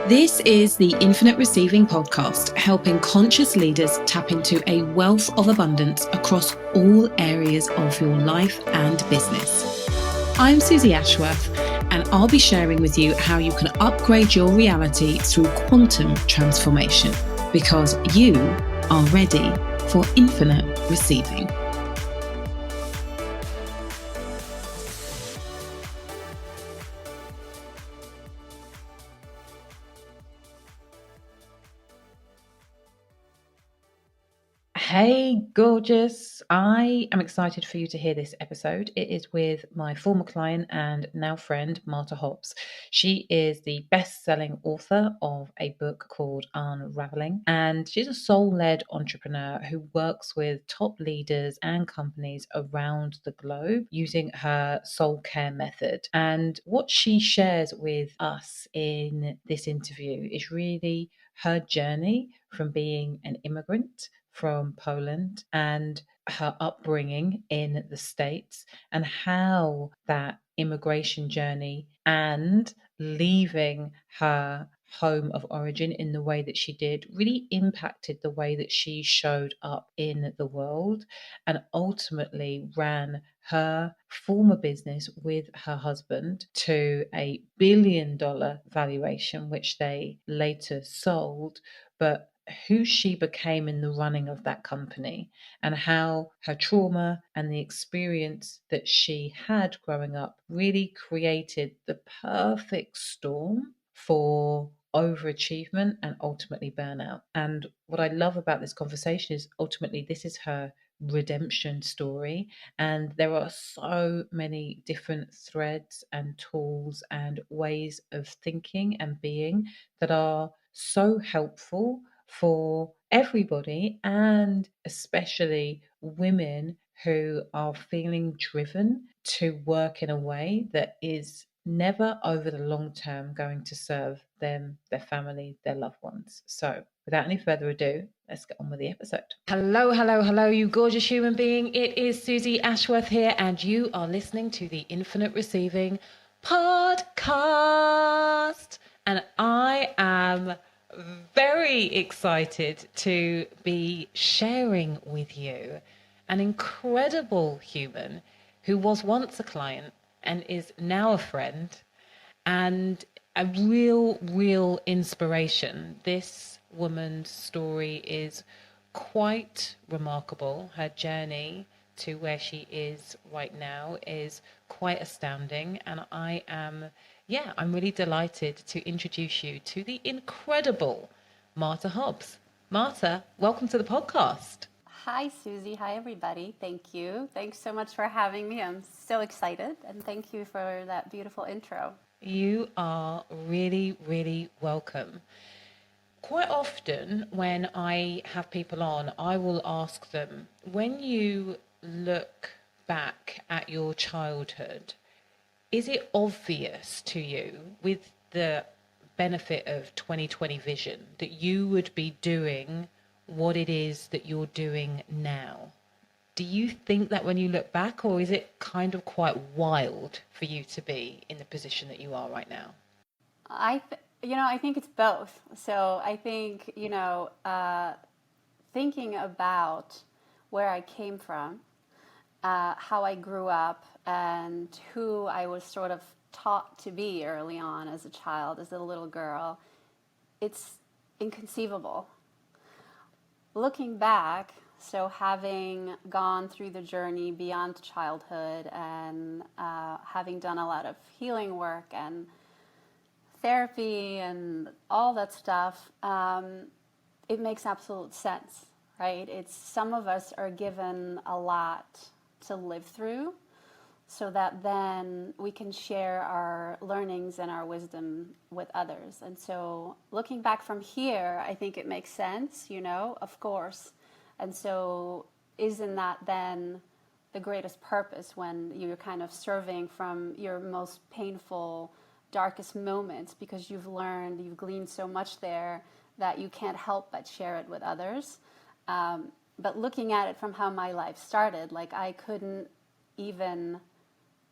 This is the Infinite Receiving podcast, helping conscious leaders tap into a wealth of abundance across all areas of your life and business. I'm Susie Ashworth, and I'll be sharing with you how you can upgrade your reality through quantum transformation, because you are ready for infinite receiving. Hey, gorgeous. I am excited for you to hear this episode. It is with my former client and now friend, Marta Hobbs. She is the best-selling author of a book called Unravelling, and she's a soul-led entrepreneur who works with top leaders and companies around the globe using her soul care method. And what she shares with us in this interview is really her journey from being an immigrant from Poland and her upbringing in the States, and how that immigration journey and leaving her home of origin in the way that she did really impacted the way that she showed up in the world, and ultimately ran her former business with her husband to $1 billion valuation, which they later sold. But who she became in the running of that company, and how her trauma and the experience that she had growing up really created the perfect storm for overachievement and ultimately burnout. And what I love about this conversation is ultimately this is her redemption story, and there are so many different threads and tools and ways of thinking and being that are so helpful for everybody, and especially women who are feeling driven to work in a way that is never over the long term going to serve them, their family, their loved ones. So without any further ado, let's get on with the episode. Hello, you gorgeous human being. It is Susie Ashworth here, and you are listening to the Infinite Receiving podcast. And I am very excited to be sharing with you an incredible human who was once a client and is now a friend, and a real inspiration. This woman's story is quite remarkable. Her journey to where she is right now is quite astounding, and I'm really delighted to introduce you to the incredible Marta Hobbs. Marta, welcome to the podcast. Hi, Susie. Hi, everybody. Thank you. Thanks so much for having me. I'm so excited, and thank you for that beautiful intro. You are really welcome. Quite often when I have people on, I will ask them, when you look back at your childhood, is it obvious to you, with the benefit of 2020 vision, that you would be doing what it is that you're doing now? Do you think that when you look back, or is it kind of quite wild for you to be in the position that you are right now? I think it's both. So I think, thinking about where I came from, how I grew up, and who I was sort of taught to be early on as a child, as a little girl, it's inconceivable. Looking back, so having gone through the journey beyond childhood and having done a lot of healing work and therapy and all that stuff, it makes absolute sense, right? It's some of us are given a lot to live through, so that then we can share our learnings and our wisdom with others. And so looking back from here, I think it makes sense, of course. And so isn't that then the greatest purpose, when you're kind of serving from your most painful, darkest moments, because you've gleaned so much there that you can't help but share it with others. But looking at it from how my life started, like I couldn't even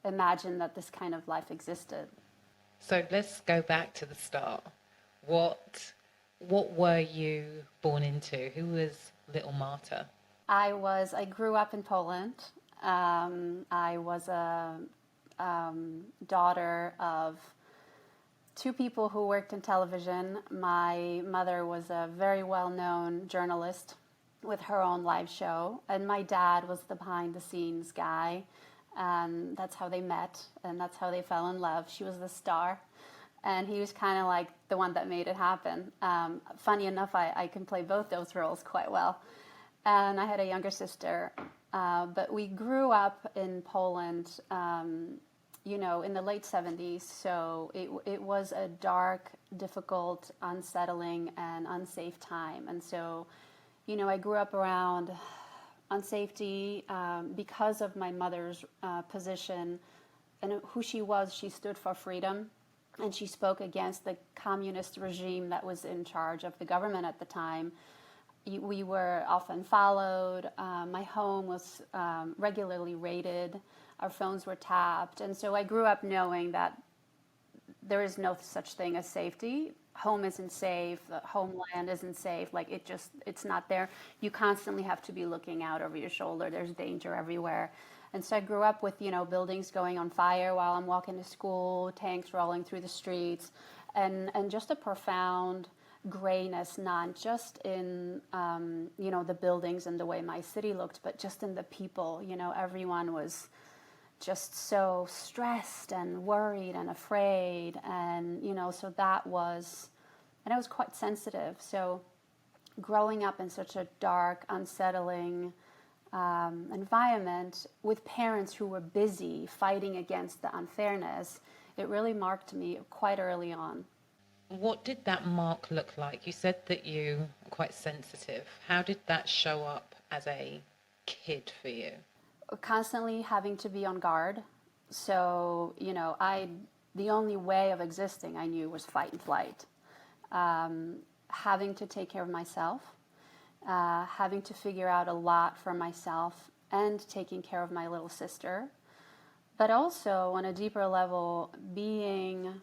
imagine that this kind of life existed. So let's go back to the start. What what were you born into? Who was little Marta? I grew up in Poland. I was a daughter of two people who worked in television. My mother was a very well known journalist with her own live show, and my dad was the behind the scenes guy. And that's how they met, and that's how they fell in love. She was the star, and he was kind of like the one that made it happen. Funny enough, I can play both those roles quite well. And I had a younger sister, but we grew up in Poland, in the late 70s. So it was a dark, difficult, unsettling, and unsafe time. And so, I grew up around unsafety because of my mother's position and who she was. She stood for freedom, and she spoke against the communist regime that was in charge of the government at the time. We were often followed. My home was regularly raided. Our phones were tapped. And so I grew up knowing that there is no such thing as safety. Home isn't safe. The homeland isn't safe. Like it's not there. You constantly have to be looking out over your shoulder. There's danger everywhere. And so I grew up with, buildings going on fire while I'm walking to school, tanks rolling through the streets, and just a profound grayness, not just in, the buildings and the way my city looked, but just in the people. Everyone was just so stressed and worried and afraid. And, so and I was quite sensitive. So growing up in such a dark, unsettling environment with parents who were busy fighting against the unfairness, it really marked me quite early on. What did that mark look like? You said that you were quite sensitive. How did that show up as a kid for you? Constantly having to be on guard. So, the only way of existing I knew was fight and flight. Having to take care of myself, having to figure out a lot for myself, and taking care of my little sister. But also, on a deeper level, being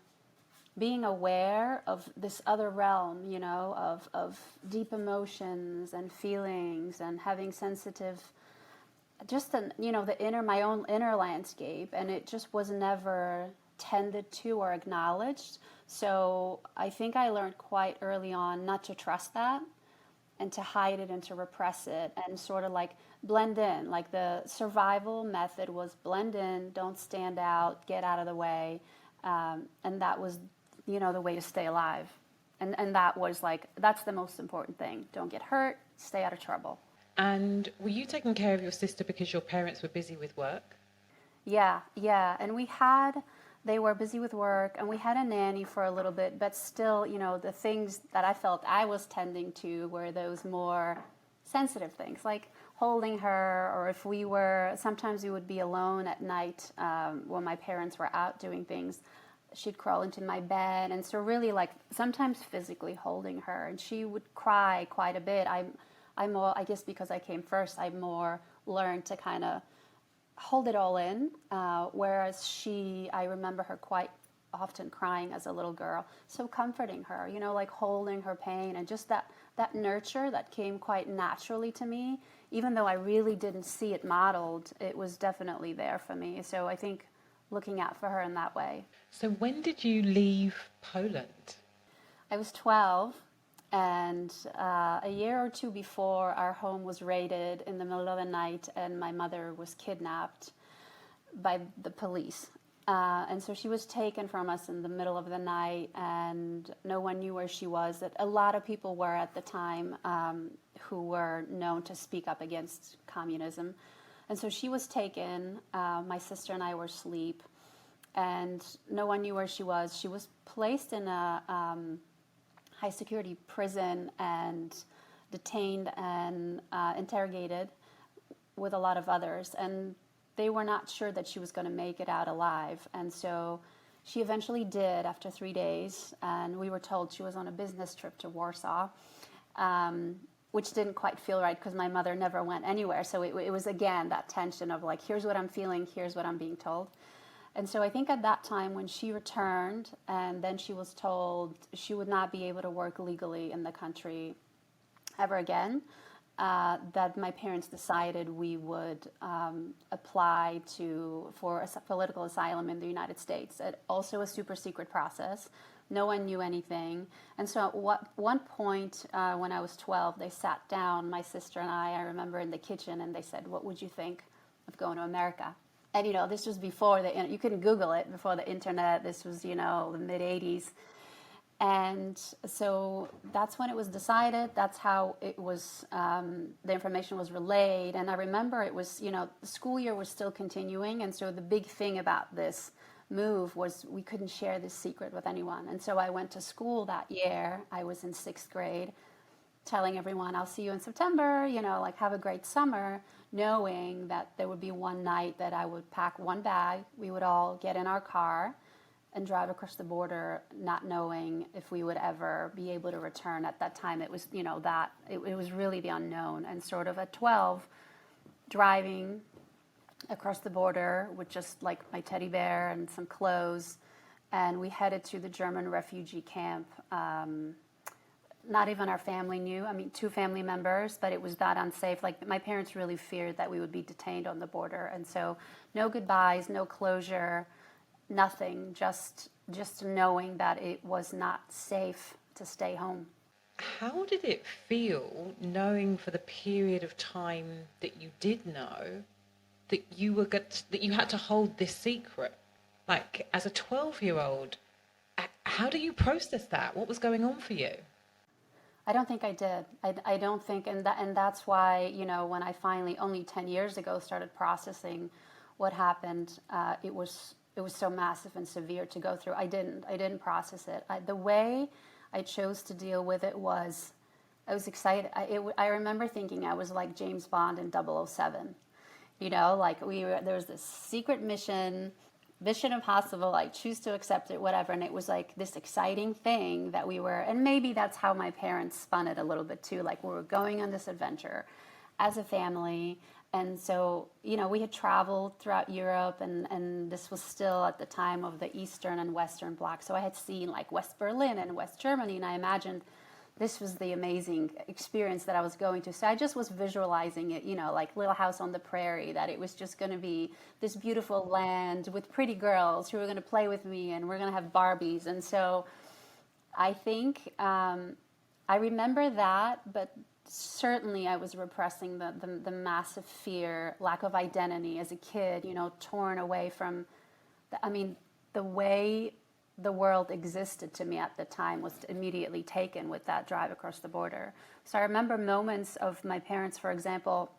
aware of this other realm, of deep emotions and feelings, and having sensitive, just my own inner landscape, and it just was never tended to or acknowledged. So I think I learned quite early on not to trust that, and to hide it and to repress it, and sort of like blend in. Like the survival method was blend in, don't stand out, get out of the way, and that was the way to stay alive. And that was like, that's the most important thing. Don't get hurt, stay out of trouble. And were you taking care of your sister because your parents were busy with work? Yeah. And they were busy with work, and we had a nanny for a little bit, but still, the things that I felt I was tending to were those more sensitive things, like holding her, or if sometimes we would be alone at night when my parents were out doing things. She'd crawl into my bed, and so really, like, sometimes physically holding her, and she would cry quite a bit. I'm more, I guess because I came first, I more learned to kind of hold it all in, whereas I remember her quite often crying as a little girl, so comforting her, like holding her pain, and just that nurture that came quite naturally to me, even though I really didn't see it modeled, it was definitely there for me. So I think looking out for her in that way. So when did you leave Poland? I was 12, and a year or two before, our home was raided in the middle of the night, and my mother was kidnapped by the police. And so she was taken from us in the middle of the night, and no one knew where she was. That a lot of people were at the time who were known to speak up against communism. And so she was taken. My sister and I were asleep, and no one knew where she was. She was placed in a high security prison and detained and interrogated with a lot of others. And they were not sure that she was going to make it out alive. And so she eventually did after 3 days. And we were told she was on a business trip to Warsaw, which didn't quite feel right because my mother never went anywhere. So it was, again, that tension of like, here's what I'm feeling, here's what I'm being told. And so I think at that time when she returned and then she was told she would not be able to work legally in the country ever again, that my parents decided we would apply for political asylum in the United States. It also a super secret process. No one knew anything. And so at one point when I was 12, they sat down, my sister and I remember in the kitchen, and they said, what would you think of going to America? And, this was before you couldn't Google it, before the internet. This was, the mid 80s. And so that's when it was decided. That's how it was, the information was relayed. And I remember it was, the school year was still continuing. And so the big thing about this move was we couldn't share this secret with anyone. And so I went to school that year. I was in 6th grade, telling everyone, I'll see you in September, have a great summer, knowing that there would be one night that I would pack one bag. We would all get in our car and drive across the border, not knowing if we would ever be able to return. At that time, it was, it was really the unknown. And sort of at 12, driving across the border with just like my teddy bear and some clothes, and we headed to the German refugee camp. Not even our family knew. I mean, 2 family members, but it was that unsafe. Like, my parents really feared that we would be detained on the border. And so no goodbyes, no closure, nothing, just knowing that it was not safe to stay home. How did it feel knowing for the period of time that you did know that that you had to hold this secret? Like, as a 12-year-old, how do you process that? What was going on for you? I don't think I did. I don't think, and that's why, when I finally, only 10 years ago, started processing what happened, it was so massive and severe to go through. I didn't process it. The way I chose to deal with it was, I was excited. I remember thinking I was like James Bond in 007. Like there was this secret mission impossible, like choose to accept it, whatever. And it was like this exciting thing that we were, and maybe that's how my parents spun it a little bit too. Like, we were going on this adventure as a family. And so, we had traveled throughout Europe, and this was still at the time of the Eastern and Western Bloc. So I had seen like West Berlin and West Germany, and I imagined this was the amazing experience that I was going to. So I just was visualizing it, like Little House on the Prairie, that it was just going to be this beautiful land with pretty girls who were going to play with me, and we're going to have Barbies. And so I think I remember that, but certainly I was repressing the massive fear, lack of identity as a kid, torn away from, the way the world existed to me at the time was immediately taken with that drive across the border. So I remember moments of my parents, for example,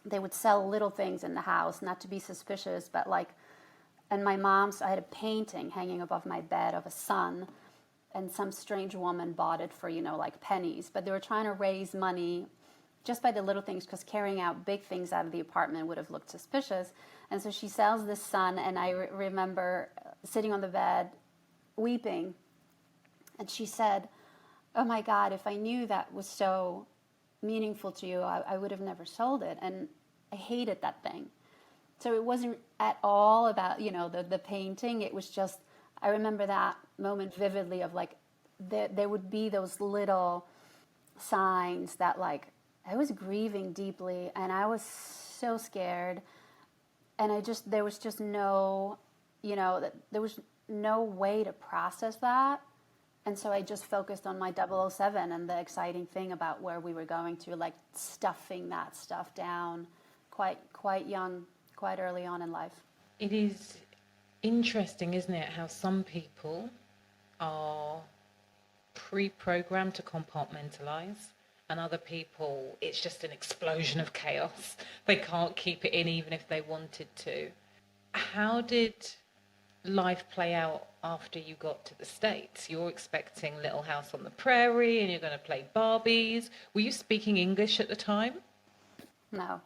they would sell little things in the house, not to be suspicious, but like, and my mom's, I had a painting hanging above my bed of a sun, and some strange woman bought it for, like pennies, but they were trying to raise money just by the little things, because carrying out big things out of the apartment would have looked suspicious. And so she sells this sun, and I remember sitting on the bed weeping, and she said, oh my God, if I knew that was so meaningful to you, I would have never sold it. And I hated that thing. So it wasn't at all about, the painting. It was just, I remember that moment vividly of like, there would be those little signs that like, I was grieving deeply, and I was so scared. And there was just no, there was no way to process that. And so I just focused on my 007 and the exciting thing about where we were going to, like stuffing that stuff down quite young, quite early on in life. It is interesting, isn't it, how some people are pre-programmed to compartmentalize, and other people, it's just an explosion of chaos. They can't keep it in even if they wanted to. How did life play out after you got to the States? You're expecting Little House on the Prairie and you're going to play Barbies. Were you speaking English at the time? No.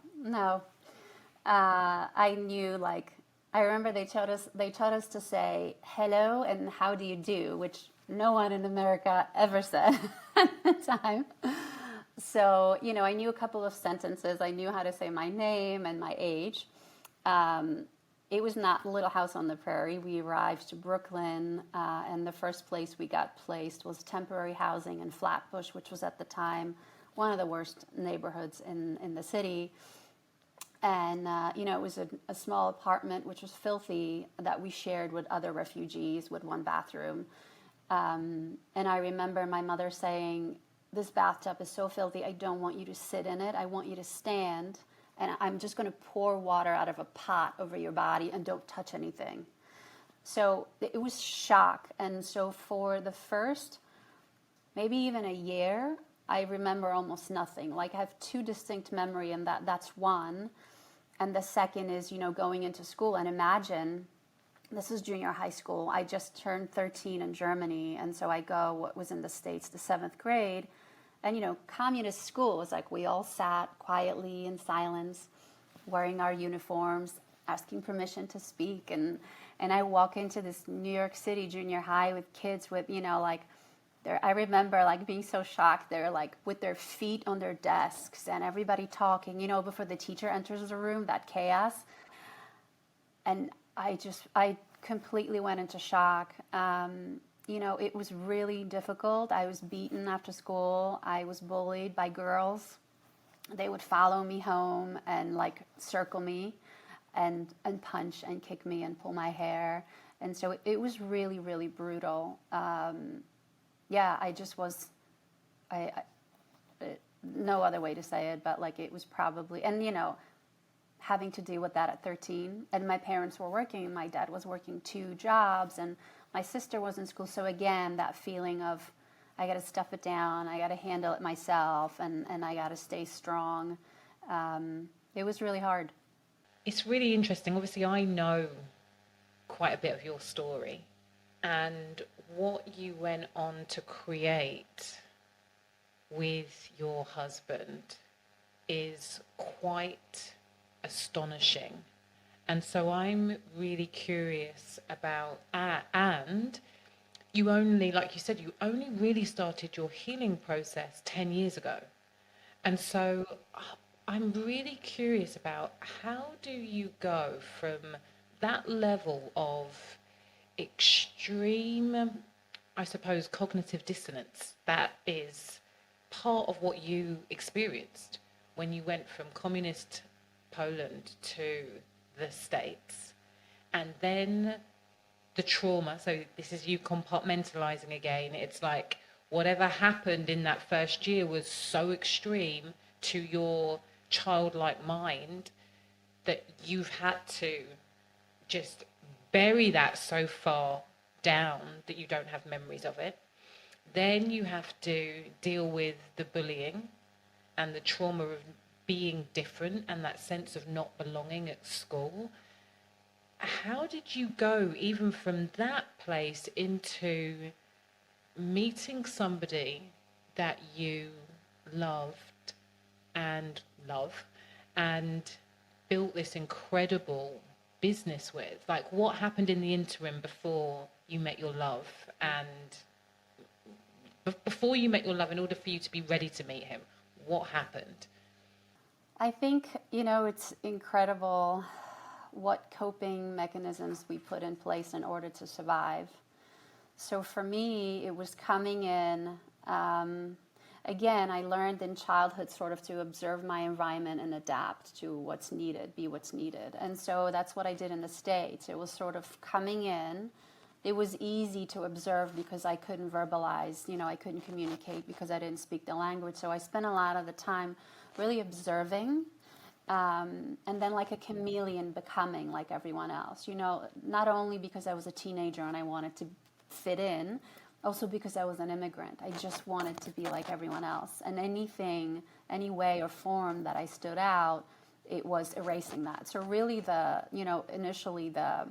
I knew, like, I remember they taught us to say hello and how do you do, which no one in America ever said at the time. So, I knew a couple of sentences. I knew how to say my name and my age. it was not Little House on the Prairie. We arrived to Brooklyn, and the first place we got placed was temporary housing in Flatbush, which was at the time one of the worst neighborhoods in the city. And, it was a small apartment, which was filthy, that we shared with other refugees with one bathroom. And I remember my mother saying, "This bathtub is so filthy, I don't want you to sit in it. I want you to stand, and I'm just going to pour water out of a pot over your body and don't touch anything." So it was shock. And so for the first, maybe even a year, I remember almost nothing. Like I have two distinct memory, and that's one. And the second is, going into school. And imagine, this is junior high school. I just turned 13 in Germany. And so I go, what was in the States, the 7th grade. And, communist school was like we all sat quietly in silence, wearing our uniforms, asking permission to speak. And I walk into this New York City junior high with kids with, I remember like being so shocked. They're like with their feet on their desks and everybody talking, before the teacher enters the room, that chaos. And I completely went into shock. It was really difficult. I was beaten after school. I was bullied by girls. They would follow me home and like circle me and punch and kick me and pull my hair. And so it was really, really brutal. I just was, no other way to say it, but like it was probably, and having to deal with that at 13. And my parents were working, my dad was working 2 jobs, and my sister was in school. So again, that feeling of, I got to stuff it down, I got to handle it myself, and I got to stay strong. It was really hard. It's really interesting. Obviously, I know quite a bit of your story and what you went on to create with your husband is quite astonishing. And so I'm really curious about, and you only, like you said, you only really started your healing process 10 years ago. And so I'm really curious about how do you go from that level of extreme, I suppose, cognitive dissonance that is part of what you experienced when you went from communist Poland to the States, and then the trauma. So this is you compartmentalizing again. It's like whatever happened in that first year was so extreme to your childlike mind that you've had to just bury that so far down that you don't have memories of it. Then you have to deal with the bullying and the trauma of being different and that sense of not belonging at school. How did you go even from that place into meeting somebody that you loved and love and built this incredible business with? Like, what happened in the interim before you met your love, and before you met your love, in order for you to be ready to meet him, what happened? I think, it's incredible what coping mechanisms we put in place in order to survive. So for me, it was coming in. Again, I learned in childhood sort of to observe my environment and adapt to what's needed, be what's needed. And so that's what I did in the States. It was sort of coming in. It was easy to observe because I couldn't verbalize, I couldn't communicate because I didn't speak the language. So I spent a lot of the time really observing, and then like a chameleon becoming like everyone else. Not only because I was a teenager and I wanted to fit in, also because I was an immigrant. I just wanted to be like everyone else. And anything, any way or form that I stood out, it was erasing that. So really initially the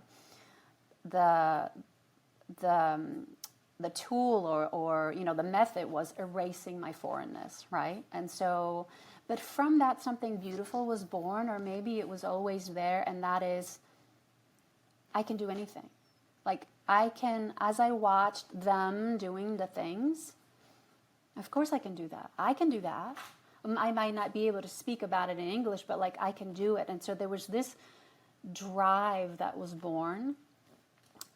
tool or the method was erasing my foreignness, right? And so, but from that something beautiful was born, or maybe it was always there, and that is, I can do anything. Like I can, as I watched them doing the things, of course I can do that. I can do that. I might not be able to speak about it in English, but like I can do it. And so there was this drive that was born.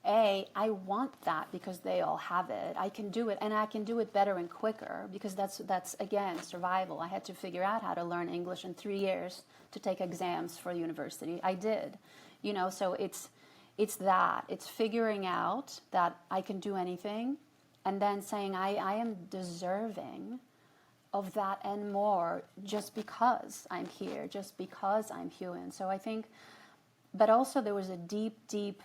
I want that because they all have it. I can do it, and I can do it better and quicker because that's again survival. I had to figure out how to learn English in 3 years to take exams for university. I did, So it's figuring out that I can do anything, and then saying I am deserving of that and more just because I'm here, just because I'm human. So I think, but also there was a deep, deep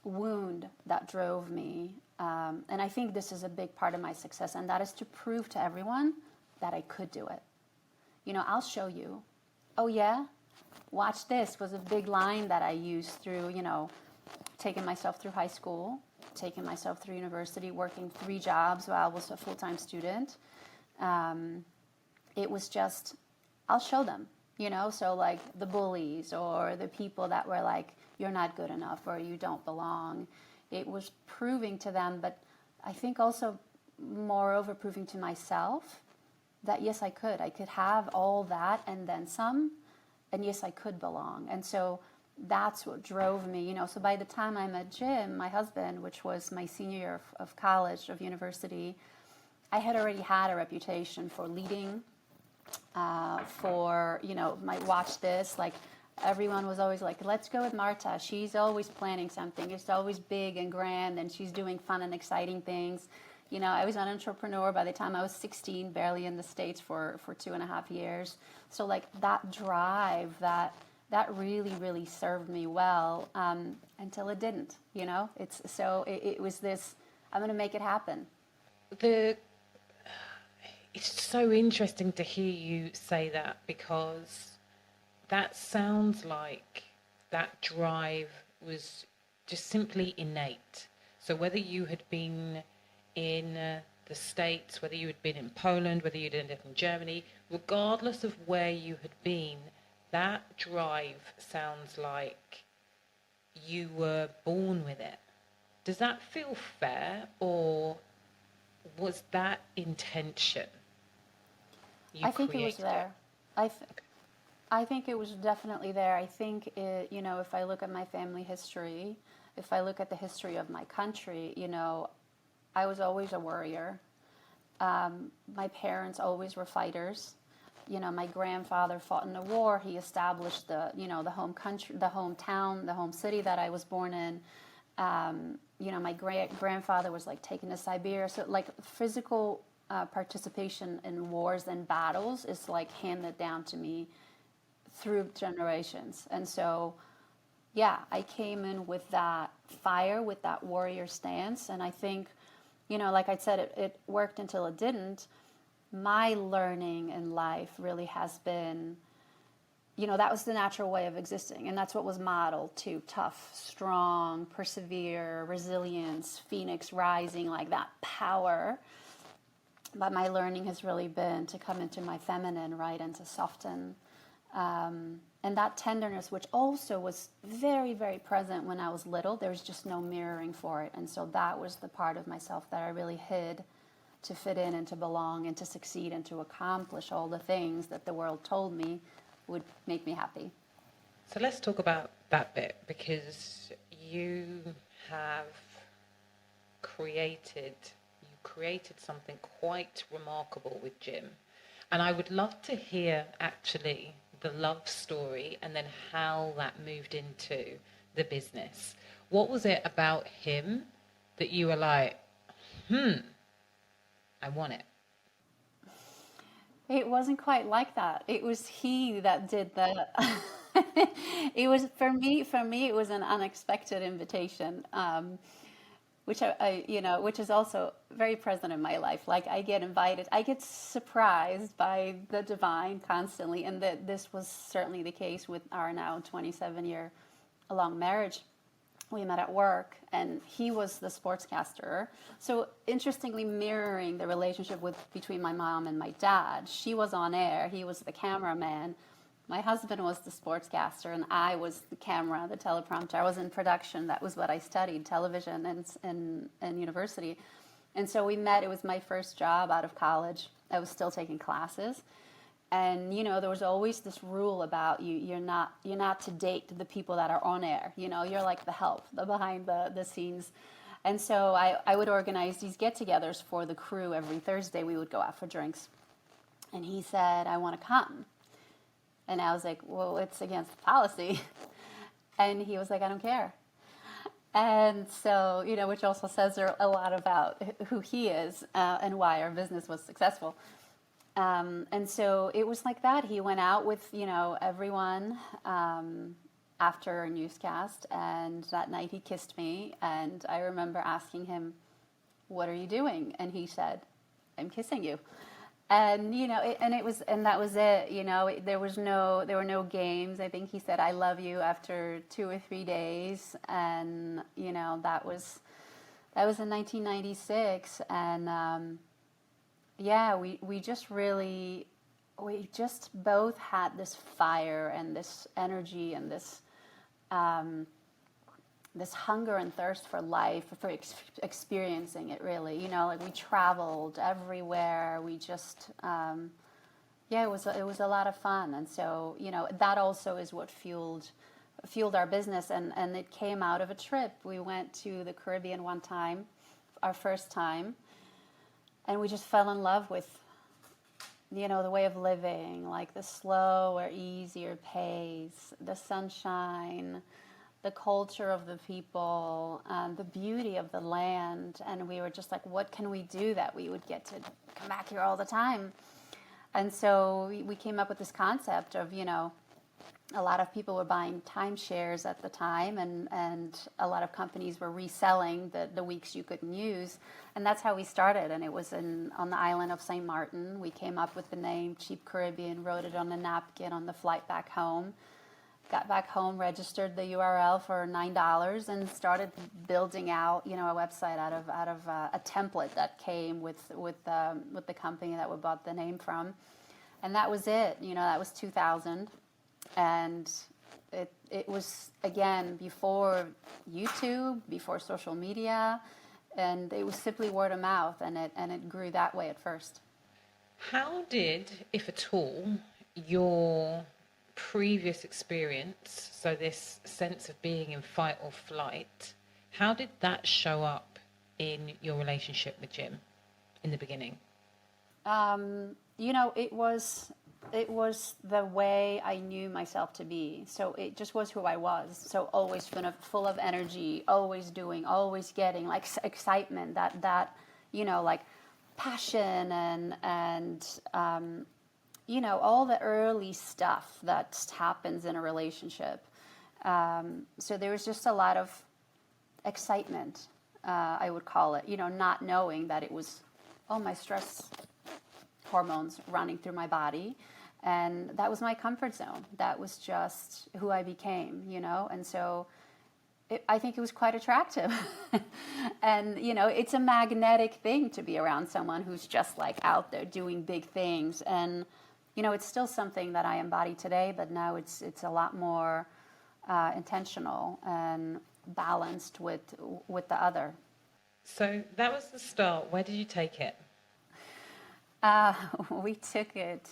wound that drove me. And I think this is a big part of my success, and that is to prove to everyone that I could do it. I'll show you. Oh, yeah? Watch this was a big line that I used through, taking myself through high school, taking myself through university, working 3 jobs while I was a full-time student. It was just, I'll show them, so like the bullies or the people that were like, you're not good enough or you don't belong. It was proving to them, but I think also moreover proving to myself that yes, I could have all that and then some, and yes, I could belong. And so that's what drove me, So by the time I met Jim, my husband, which was my senior year of college, of university, I had already had a reputation for leading, might watch this, like everyone was always like, let's go with Marta. She's always planning something. It's always big and grand, and she's doing fun and exciting things. I was an entrepreneur by the time I was 16, barely in the States for 2.5 years. So like that drive, that really, really served me well, until it didn't, it was this, I'm going to make it happen. The It's so interesting to hear you say that, because that sounds like that drive was just simply innate. So whether you had been in the States, whether you had been in Poland, whether you'd ended up in Germany, regardless of where you had been, that drive sounds like you were born with it. Does that feel fair, or was that intention? You I think it was created it. there. I think it was definitely there. I think if I look at my family history, if I look at the history of my country, I was always a warrior. My parents always were fighters. My grandfather fought in the war. He established the home country, the hometown, the home city that I was born in. My grandfather was like taken to Siberia. So like physical participation in wars and battles is like handed down to me through generations. And so, yeah, I came in with that fire, with that warrior stance. And I think, like I said, it worked until it didn't. My learning in life really has been, that was the natural way of existing. And that's what was modeled too: tough, strong, persevere, resilience, phoenix rising, like that power. But my learning has really been to come into my feminine, right, and to soften. And that tenderness, which also was very, very present when I was little, there was just no mirroring for it. And so that was the part of myself that I really hid to fit in and to belong and to succeed and to accomplish all the things that the world told me would make me happy. So let's talk about that bit, because you have created something quite remarkable with Jim. And I would love to hear actually the love story and then how that moved into the business. What was it about him that you were like, I want it? It wasn't quite like that. It was he that did the. It was for me. For me, it was an unexpected invitation, which which is also very present in my life. Like I get invited, I get surprised by the divine constantly, and that this was certainly the case with our now 27-year long marriage. We met at work, and he was the sportscaster. So interestingly, mirroring the relationship between my mom and my dad. She was on air, he was the cameraman. My husband was the sportscaster, and I was the camera, the teleprompter. I was in production. That was what I studied, television and university. And so we met. It was my first job out of college. I was still taking classes. And there was always this rule about you're not to date the people that are on air. You're like the help, the behind the scenes. And so I would organize these get-togethers for the crew. Every Thursday we would go out for drinks, and he said, I want to come. And I was like, well, it's against the policy. And he was like, I don't care. And so, which also says a lot about who he is, and why our business was successful. And so it was like that. He went out with, everyone, after a newscast, and that night he kissed me. And I remember asking him, what are you doing? And he said, I'm kissing you. And that was it. There were no games. I think he said I love you after 2 or 3 days, and that was in 1996. And yeah, we just both had this fire and this energy and this hunger and thirst for life, for experiencing it, really. Like, we traveled everywhere. We just, yeah, it was a lot of fun. And so, that also is what fueled our business. And it came out of a trip. We went to the Caribbean one time, our first time, and we just fell in love with, the way of living, like the slow or easier pace, the sunshine, the culture of the people, the beauty of the land. And we were just like, what can we do that we would get to come back here all the time? And so we came up with this concept of, a lot of people were buying timeshares at the time, and a lot of companies were reselling the weeks you couldn't use. And that's how we started. And it was on the island of St. Martin. We came up with the name Cheap Caribbean, wrote it on a napkin on the flight back home. Got back home, registered the URL for $9, and started building out, a website out of a template that came with the company that we bought the name from. And that was it. That was 2000. And it was, again, before YouTube, before social media, and it was simply word of mouth, and it grew that way at first. How did, if at all, your previous experience, so this sense of being in fight or flight, how did that show up in your relationship with Jim in the beginning? It was the way I knew myself to be. So it just was who I was. So always full of energy, always doing, always getting, like, excitement, that like passion, and all the early stuff that happens in a relationship. So there was just a lot of excitement, I would call it, not knowing that it was all my stress hormones running through my body. And that was my comfort zone. That was just who I became, and so I think it was quite attractive. And, it's a magnetic thing to be around someone who's just like out there doing big things. And, it's still something that I embody today, but now it's a lot more intentional and balanced with the other. So that was the start. Where did you take it? We took it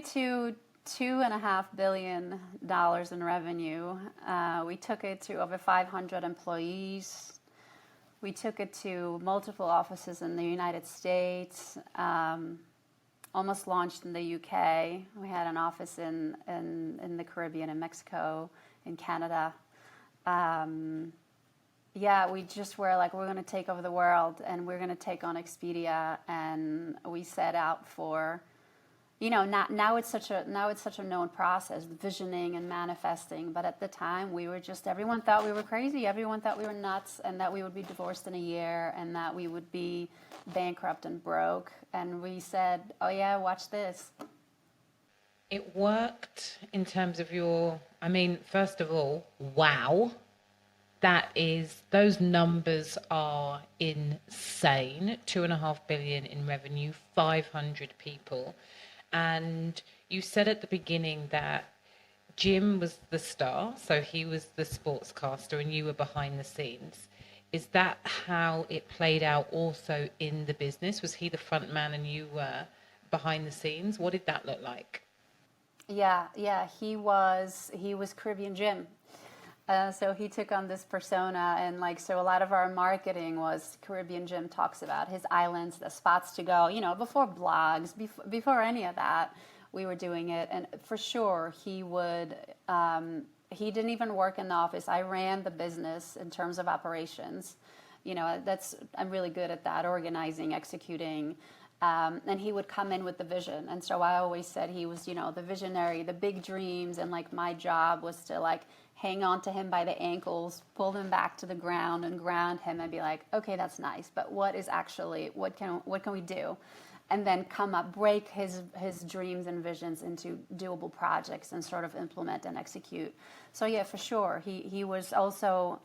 to $2.5 billion in revenue. We took it to over 500 employees. We took it to multiple offices in the United States. Almost launched in the UK. We had an office in the Caribbean, in Mexico, in Canada. Yeah, we just were like, we're going to take over the world, and we're going to take on Expedia, and we set out for, now it's such a known process, visioning and manifesting. But at the time, everyone thought we were crazy. Everyone thought we were nuts, and that we would be divorced in a year, and that we would be bankrupt and broke. And we said, oh yeah, watch this. It worked in terms of first of all, wow. Those numbers are insane. 2.5 billion in revenue, 500 people. And you said at the beginning that Jim was the star, so he was the sportscaster and you were behind the scenes. Is that how it played out also in the business? Was he the front man and you were behind the scenes. What did that look like? Yeah. He was Caribbean Jim. So he took on this persona, and like, so a lot of our marketing was Caribbean Jim talks about his islands, the spots to go. Before blogs, before any of that, we were doing it. And for sure, he would. He didn't even work in the office. I ran the business in terms of operations. I'm really good at that, organizing, executing. And he would come in with the vision. And so I always said he was, the visionary, the big dreams. And like my job was to like hang on to him by the ankles, pull him back to the ground and ground him and be like, okay, that's nice. But what can we do? And then break his dreams and visions into doable projects and sort of implement and execute. So yeah, for sure. He was also,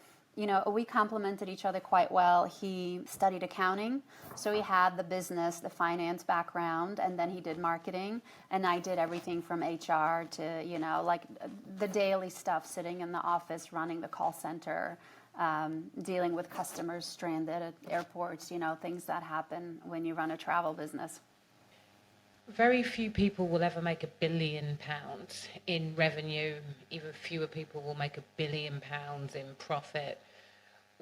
we complemented each other quite well. He studied accounting, so he had the business, the finance background, and then he did marketing, and I did everything from HR to, like the daily stuff, sitting in the office, running the call center, dealing with customers stranded at airports, things that happen when you run a travel business. Very few people will ever make £1 billion in revenue. Even fewer people will make £1 billion in profit.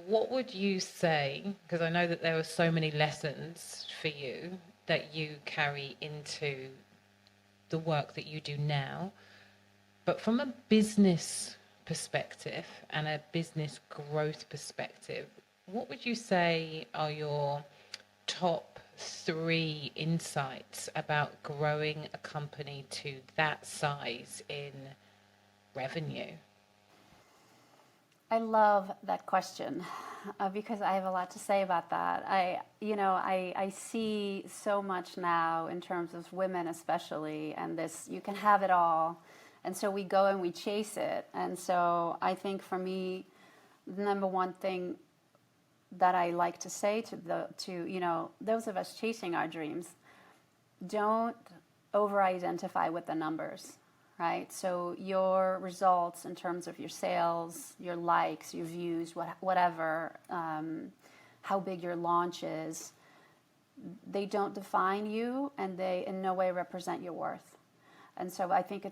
What would you say, because I know that there are so many lessons for you that you carry into the work that you do now, but from a business perspective and a business growth perspective, what would you say are your top 3 insights about growing a company to that size in revenue? I love that question because I have a lot to say about that. I see so much now in terms of women, especially, and this you can have it all, and so we go and we chase it. And so I think for me, the number one thing that I like to say to those of us chasing our dreams, don't over-identify with the numbers. Right? So your results in terms of your sales, your likes, your views, whatever, how big your launch is, they don't define you, and they in no way represent your worth. And so I think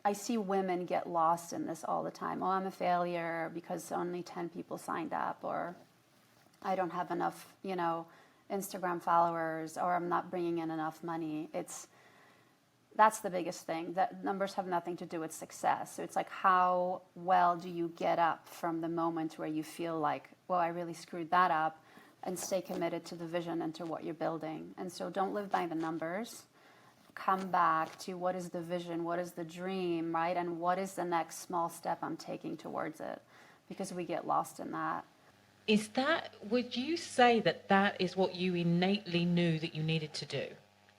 I see women get lost in this all the time. Oh, I'm a failure because only 10 people signed up, or I don't have enough, Instagram followers, or I'm not bringing in enough money. That's the biggest thing. That numbers have nothing to do with success. So it's like, how well do you get up from the moment where you feel like, well, I really screwed that up, and stay committed to the vision and to what you're building. And so don't live by the numbers. Come back to what is the vision, what is the dream, right? And what is the next small step I'm taking towards it? Because we get lost in that. Would you say that is what you innately knew that you needed to do?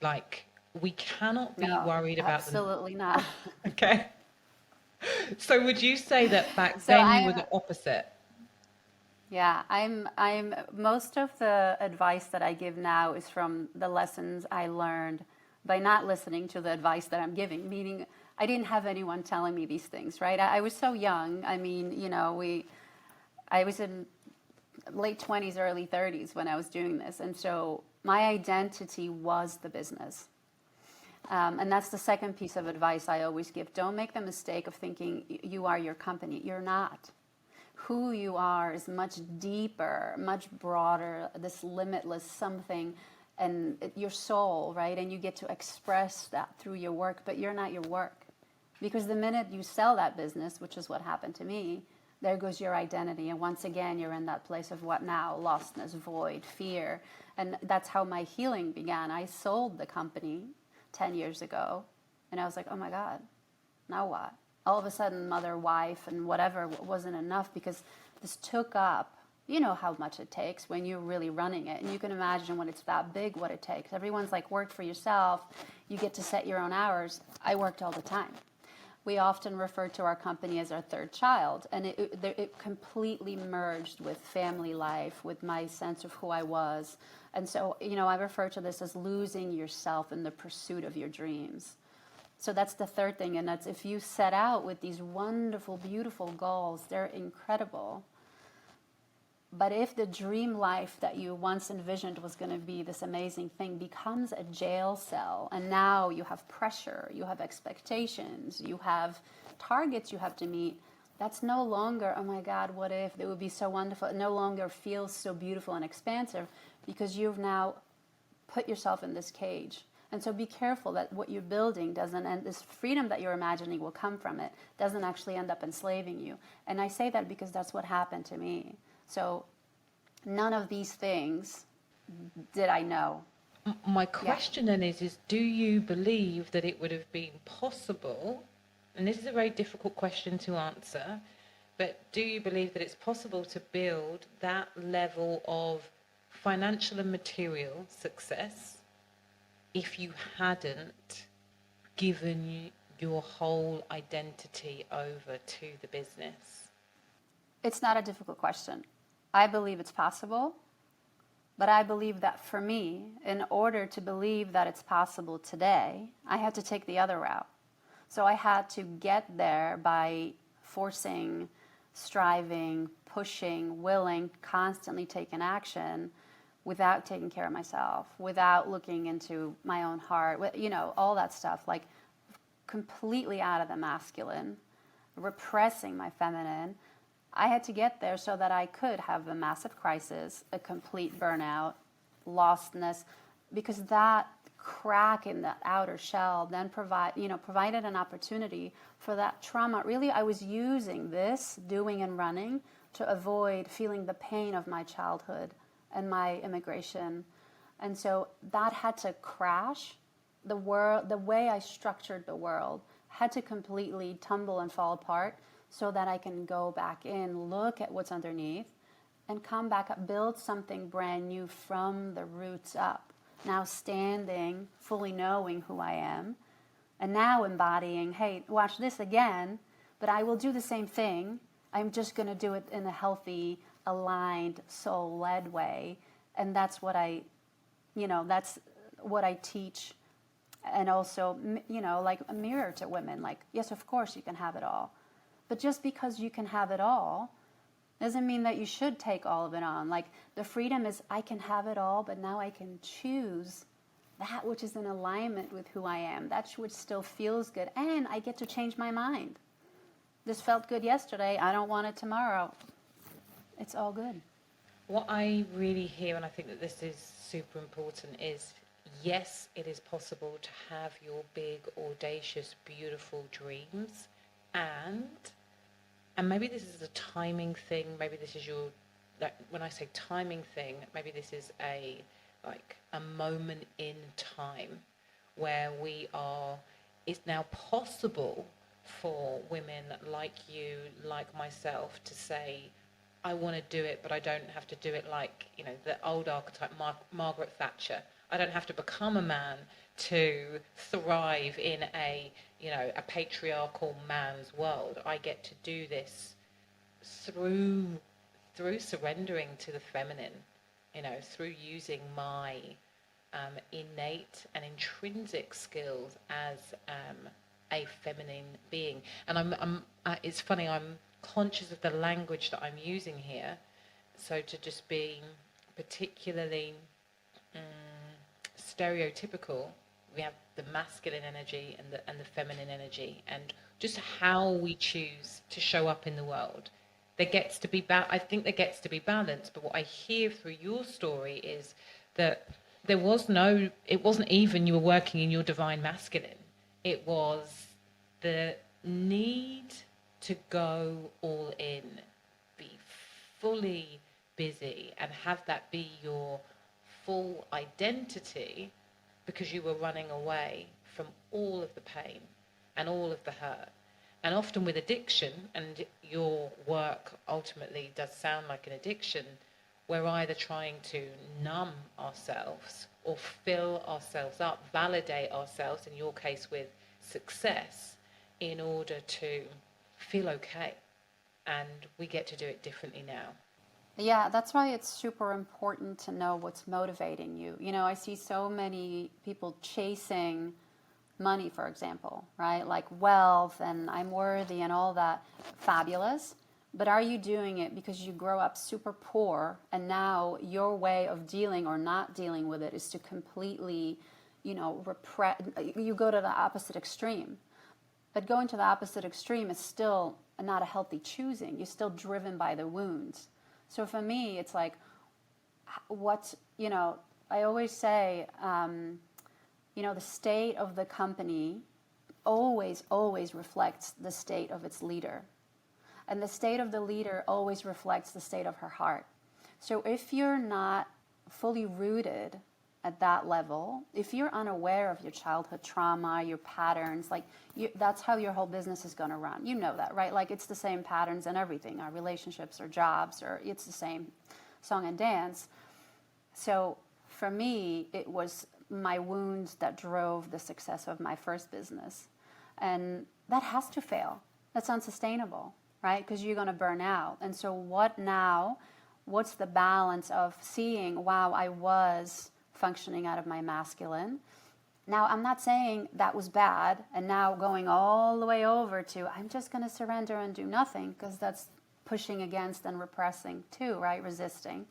Like, we cannot be No, worried about them. absolutely not. Okay. So would you say that back So then you were I'm, the opposite? yeah, I'm, most of the advice that I give now is from the lessons I learned by not listening to the advice that I'm giving, meaning I didn't have anyone telling me these things, right? I was so young. I mean, I was in late 20s, early 30s when I was doing this. And so my identity was the business. And that's the second piece of advice I always give. Don't make the mistake of thinking you are your company. You're not. Who you are is much deeper, much broader, this limitless something, and your soul, right? And you get to express that through your work, but you're not your work. Because the minute you sell that business, which is what happened to me, there goes your identity. And once again, you're in that place of what now? Lostness, void, fear. And that's how my healing began. I sold the company 10 years ago, and I was like, oh my God, now what? All of a sudden, mother, wife, and whatever wasn't enough, because this took up, how much it takes when you're really running it. And you can imagine when it's that big what it takes. Everyone's like, work for yourself. You get to set your own hours. I worked all the time. We often refer to our company as our third child, and it completely merged with family life, with my sense of who I was. And so, I refer to this as losing yourself in the pursuit of your dreams. So that's the third thing, and that's if you set out with these wonderful, beautiful goals, they're incredible. But if the dream life that you once envisioned was going to be this amazing thing becomes a jail cell, and now you have pressure, you have expectations, you have targets you have to meet, that's no longer, oh my God, what if? It would be so wonderful. It no longer feels so beautiful and expansive because you've now put yourself in this cage. And so be careful that what you're building doesn't, and this freedom that you're imagining will come from it, doesn't actually end up enslaving you. And I say that because that's what happened to me. So none of these things did I know. My Yeah. question then is do you believe that it would have been possible, and this is a very difficult question to answer, but do you believe that it's possible to build that level of financial and material success if you hadn't given your whole identity over to the business? It's not a difficult question. I believe it's possible, but I believe that for me, in order to believe that it's possible today, I had to take the other route. So I had to get there by forcing, striving, pushing, willing, constantly taking action without taking care of myself, without looking into my own heart, all that stuff, like completely out of the masculine, repressing my feminine. I had to get there so that I could have a massive crisis, a complete burnout, lostness, because that crack in that outer shell then provided an opportunity for that trauma. Really, I was using this doing and running to avoid feeling the pain of my childhood and my immigration. And so that had to crash. The way I structured the world had to completely tumble and fall apart so that I can go back in, look at what's underneath, and come back up, build something brand new from the roots up. Now standing, fully knowing who I am, and now embodying, hey, watch this again, but I will do the same thing. I'm just going to do it in a healthy, aligned, soul-led way. And that's what that's what I teach. And also, like a mirror to women. Like, yes, of course you can have it all. But just because you can have it all doesn't mean that you should take all of it on. Like, the freedom is I can have it all, but now I can choose that which is in alignment with who I am, that which still feels good, and I get to change my mind. This felt good yesterday, I don't want it tomorrow. It's all good. What I really hear, and I think that this is super important, is yes, it is possible to have your big, audacious, beautiful dreams, and maybe this is a timing thing, maybe this is your, like, when I say timing thing, maybe this is a moment in time where it's now possible for women like you, like myself, to say, I want to do it, but I don't have to do it like, the old archetype, Margaret Thatcher. I don't have to become a man to thrive in a patriarchal man's world. I get to do this through surrendering to the feminine, through using my innate and intrinsic skills as a feminine being. And it's funny, I'm conscious of the language that I'm using here, so to just be particularly stereotypical, we have the masculine energy and the feminine energy, and just how we choose to show up in the world. There gets to be I think there gets to be balance. But what I hear through your story is that it wasn't even you were working in your divine masculine. It was the need to go all in, be fully busy, and have that be your full identity, because you were running away from all of the pain and all of the hurt. And often with addiction, and your work ultimately does sound like an addiction, we're either trying to numb ourselves or fill ourselves up, validate ourselves, in your case with success, in order to feel okay. And we get to do it differently now. Yeah, that's why it's super important to know what's motivating you. I see so many people chasing money, for example, right? Like wealth and I'm worthy and all that. Fabulous. But are you doing it because you grow up super poor and now your way of dealing or not dealing with it is to completely, repress? You go to the opposite extreme. But going to the opposite extreme is still not a healthy choosing. You're still driven by the wounds. So for me, it's like, I always say, the state of the company always, always reflects the state of its leader. And the state of the leader always reflects the state of her heart. So if you're not fully rooted at that level, if you're unaware of your childhood trauma, your patterns, that's how your whole business is going to run. You know that, right? Like, it's the same patterns in everything, our relationships or jobs, or it's the same song and dance. So for me, it was my wounds that drove the success of my first business. And that has to fail. That's unsustainable, right? Because you're going to burn out. And so what now? What's the balance of seeing, wow, I was functioning out of my masculine. Now, I'm not saying that was bad, and now going all the way over to, I'm just going to surrender and do nothing, because that's pushing against and repressing too, right? Resisting.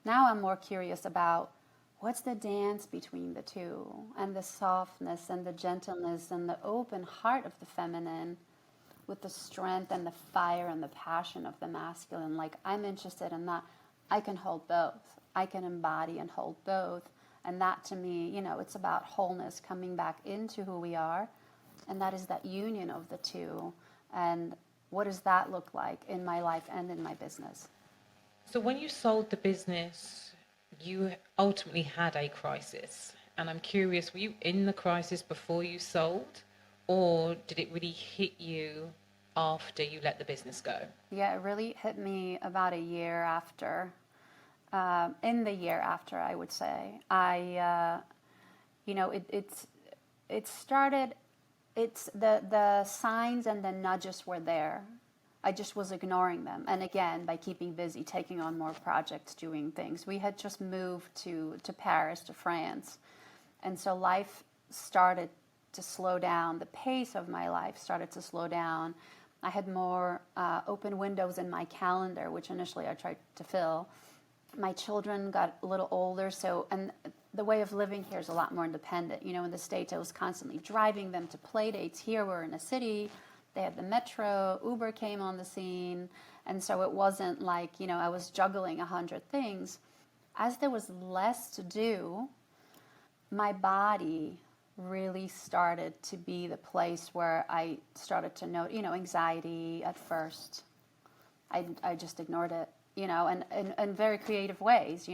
Now I'm more curious about what's the dance between the two, and the softness and the gentleness and the open heart of the feminine with the strength and the fire and the passion of the masculine. Like, I'm interested in that. I can hold both. I can embody and hold both. And that, to me, it's about wholeness, coming back into who we are. And that is that union of the two. And what does that look like in my life and in my business? So when you sold the business, you ultimately had a crisis. And I'm curious, were you in the crisis before you sold? Or did it really hit you after you let the business go? Yeah, it really hit me about a year after. In the year after, I would say, it started. It's the signs and the nudges were there. I just was ignoring them. And again, by keeping busy, taking on more projects, doing things. We had just moved to Paris, to France, and so life started to slow down. The pace of my life started to slow down. I had more open windows in my calendar, which initially I tried to fill. My children got a little older, and the way of living here is a lot more independent. In the States, I was constantly driving them to play dates. Here we're in a city, they had the metro, Uber came on the scene, and so it wasn't like, I was juggling 100 things. As there was less to do, my body really started to be the place where I started to note, anxiety at first. I just ignored it. And in very creative ways,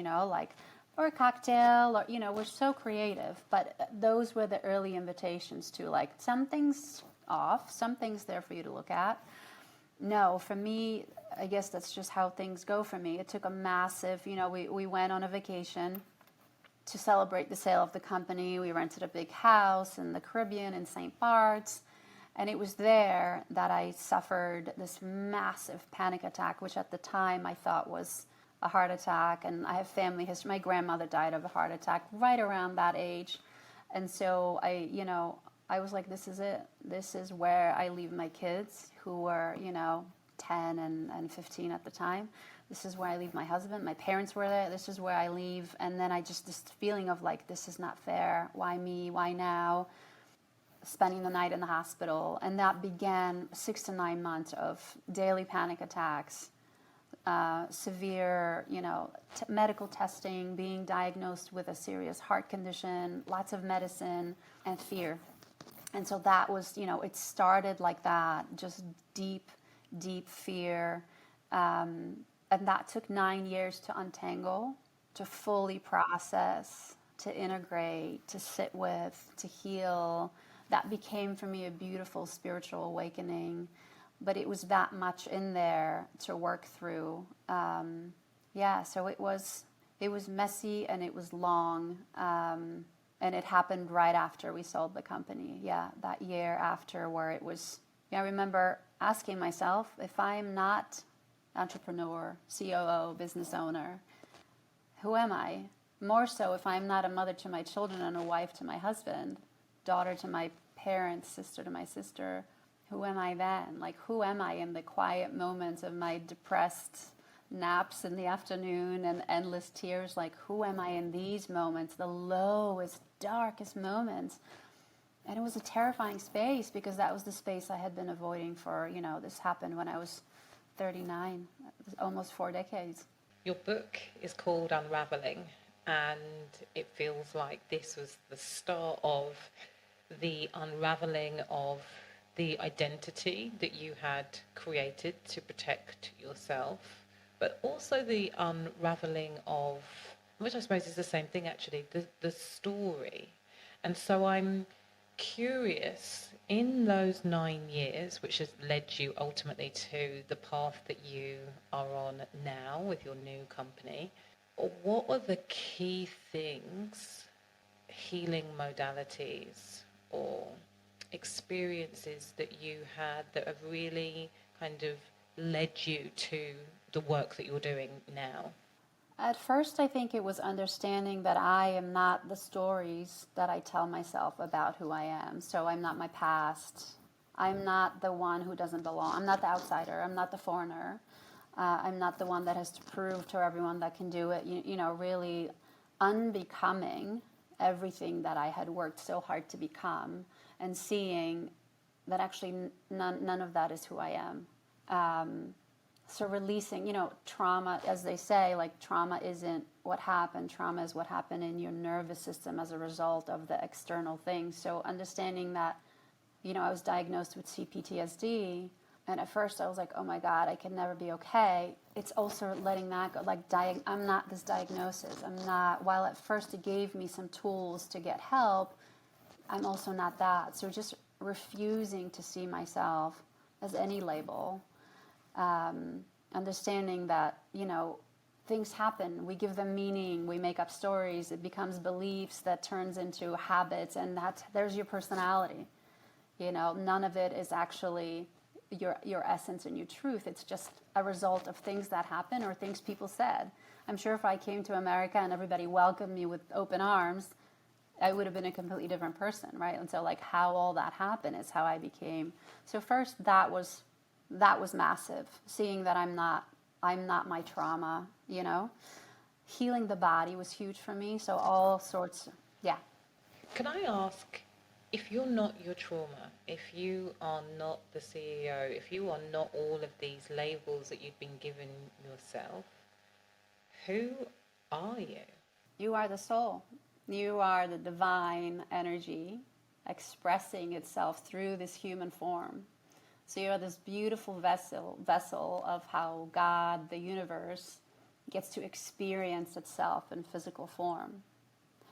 or a cocktail, or, we're so creative. But those were the early invitations to, like, something's off, something's there for you to look at. No, for me, I guess that's just how things go for me. It took a massive, we went on a vacation to celebrate the sale of the company. We rented a big house in the Caribbean in St. Bart's. And it was there that I suffered this massive panic attack, which at the time I thought was a heart attack. And I have family history. My grandmother died of a heart attack right around that age. And so I was like, this is it. This is where I leave my kids, who were, 10 and 15 at the time. This is where I leave my husband. My parents were there. This is where I leave. And then this feeling of like, this is not fair. Why me? Why now? Spending the night in the hospital, and that began 6 to 9 months of daily panic attacks, severe, medical testing, being diagnosed with a serious heart condition, lots of medicine, and fear. And so that was, it started like that, just deep, deep fear. And that took 9 years to untangle, to fully process, to integrate, to sit with, to heal. That became for me a beautiful spiritual awakening, but it was that much in there to work through. So it was messy and it was long, and it happened right after we sold the company. Yeah, that year after, where it was. I remember asking myself, if I'm not entrepreneur, COO, business owner, who am I? More so, if I'm not a mother to my children and a wife to my husband, daughter to my parents, sister to my sister, Who am I then? Like, who am I in the quiet moments of my depressed naps in the afternoon and endless tears? Like, who am I in these moments, the lowest, darkest moments? And it was a terrifying space because that was the space I had been avoiding for, this happened when I was 39, almost 4 decades. Your book is called Unravelling, and it feels like this was the start of the unraveling of the identity that you had created to protect yourself, but also the unraveling of, which I suppose is the same thing actually, the story. And so I'm curious, in those 9 years, which has led you ultimately to the path that you are on now with your new company, what are the key things, healing modalities or experiences that you had that have really kind of led you to the work that you're doing now? At first, I think it was understanding that I am not the stories that I tell myself about who I am. So I'm not my past. I'm not the one who doesn't belong. I'm not the outsider. I'm not the foreigner. I'm not the one that has to prove to everyone that can do it. Really unbecoming everything that I had worked so hard to become, and seeing that actually none of that is who I am. So releasing, trauma, as they say, like trauma isn't what happened. Trauma is what happened in your nervous system as a result of the external things. So understanding that, I was diagnosed with CPTSD, and at first I was like, oh my God, I can never be okay. It's also letting that go. Like, I'm not this diagnosis. I'm not, while at first it gave me some tools to get help, I'm also not that. So just refusing to see myself as any label. Understanding that, things happen, we give them meaning, we make up stories, it becomes beliefs that turns into habits, and there's your personality. None of it is actually your essence and your truth. It's just a result of things that happen or things people said. I'm sure if I came to America and everybody welcomed me with open arms, I would have been a completely different person, right? And so, like, how all that happened is how I became. So first, that was massive. Seeing that I'm not my trauma. Healing the body was huge for me. So all sorts, yeah. Can I ask, if you're not your trauma, if you are not the CEO, if you are not all of these labels that you've been given yourself, who are you? You are the soul. You are the divine energy expressing itself through this human form. So you're this beautiful vessel of how God, the universe, gets to experience itself in physical form.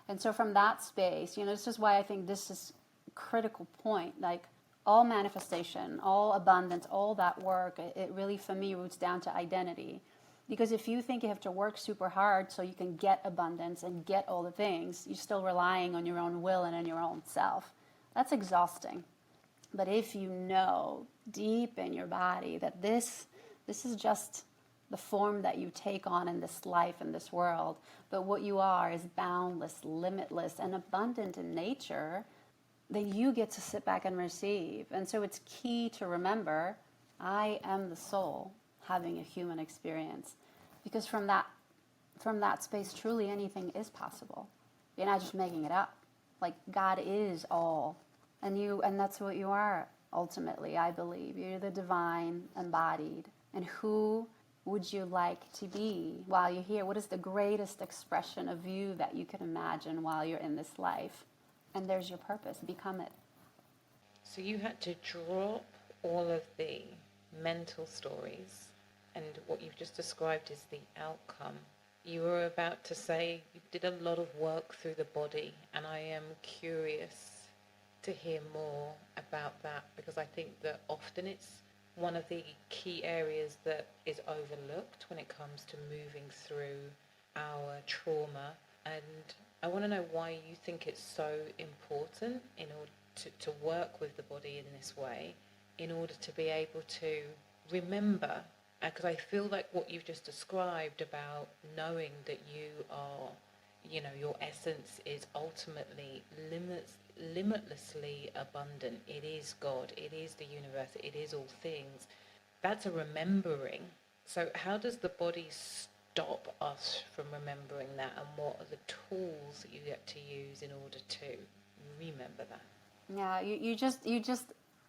And so from that space, this is why I think this is a critical point. Like, all manifestation, all abundance, all that work, it really, for me, roots down to identity. Because if you think you have to work super hard so you can get abundance and get all the things, you're still relying on your own will and on your own self. That's exhausting. But if you know deep in your body that this is just the form that you take on in this life, in this world, but what you are is boundless, limitless, and abundant in nature, then you get to sit back and receive. And so it's key to remember, I am the soul having a human experience. Because from that space, truly anything is possible. You're not just making it up. Like, God is all. And that's what you are, ultimately, I believe. You're the divine embodied. And who would you like to be while you're here? What is the greatest expression of you that you can imagine while you're in this life? And there's your purpose. Become it. So you had to drop all of the mental stories, and what you've just described is the outcome. You were about to say you did a lot of work through the body, and I am curious to hear more about that, because I think that often it's one of the key areas that is overlooked when it comes to moving through our trauma. And I want to know why you think it's so important in order to work with the body in this way, in order to be able to remember. Because I feel like what you've just described about knowing that you are, your essence is ultimately limitlessly abundant. It is God, it is the universe, it is all things. That's a remembering. So, how does the body stop us from remembering that, and what are the tools that you get to use in order to remember that? Yeah, you just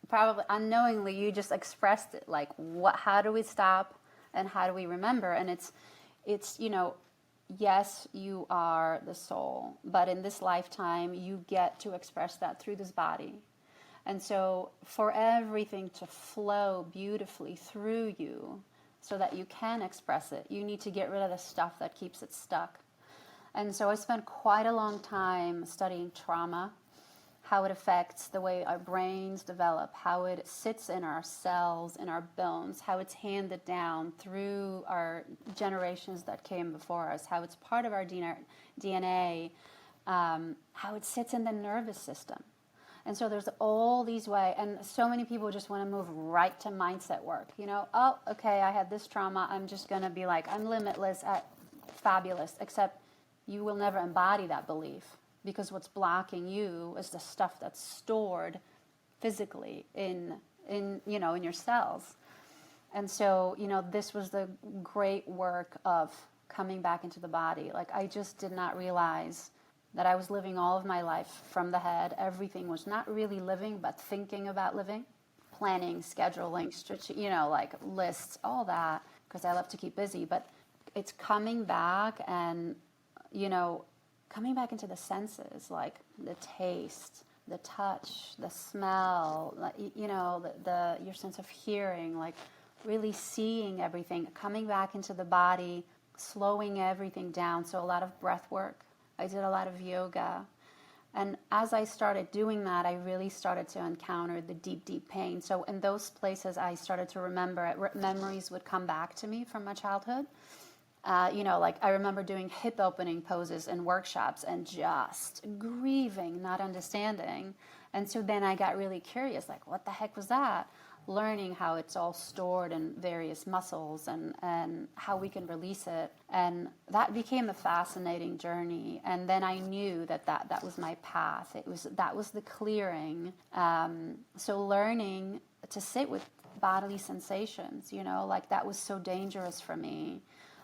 probably unknowingly you just expressed it. Like, what? How do we stop, and how do we remember? And it's yes, you are the soul, but in this lifetime, you get to express that through this body. And so, for everything to flow beautifully through you so that you can express it, you need to get rid of the stuff that keeps it stuck. And so, I spent quite a long time studying trauma, how it affects the way our brains develop, how it sits in our cells, in our bones, how it's handed down through our generations that came before us, how it's part of our DNA, how it sits in the nervous system. And so there's all these ways, and so many people just want to move right to mindset work. Oh, okay, I had this trauma. I'm just going to be like, I'm limitless, fabulous, except you will never embody that belief, because what's blocking you is the stuff that's stored physically in your cells. And so, this was the great work of coming back into the body. Like, I just did not realize that I was living all of my life from the head. Everything was not really living, but thinking about living, planning, scheduling, like lists, all that, because I love to keep busy. But it's coming back and, coming back into the senses, like the taste, the touch, the smell, your sense of hearing, like really seeing everything, coming back into the body, slowing everything down. So a lot of breath work. I did a lot of yoga. And as I started doing that, I really started to encounter the deep, deep pain. So in those places, I started to remember, memories would come back to me from my childhood. Like I remember doing hip opening poses in workshops and just grieving, not understanding. And so then I got really curious, like, what the heck was that? Learning how it's all stored in various muscles and how we can release it. And that became a fascinating journey. And then I knew that was my path. That was the clearing. So learning to sit with bodily sensations, like that was so dangerous for me.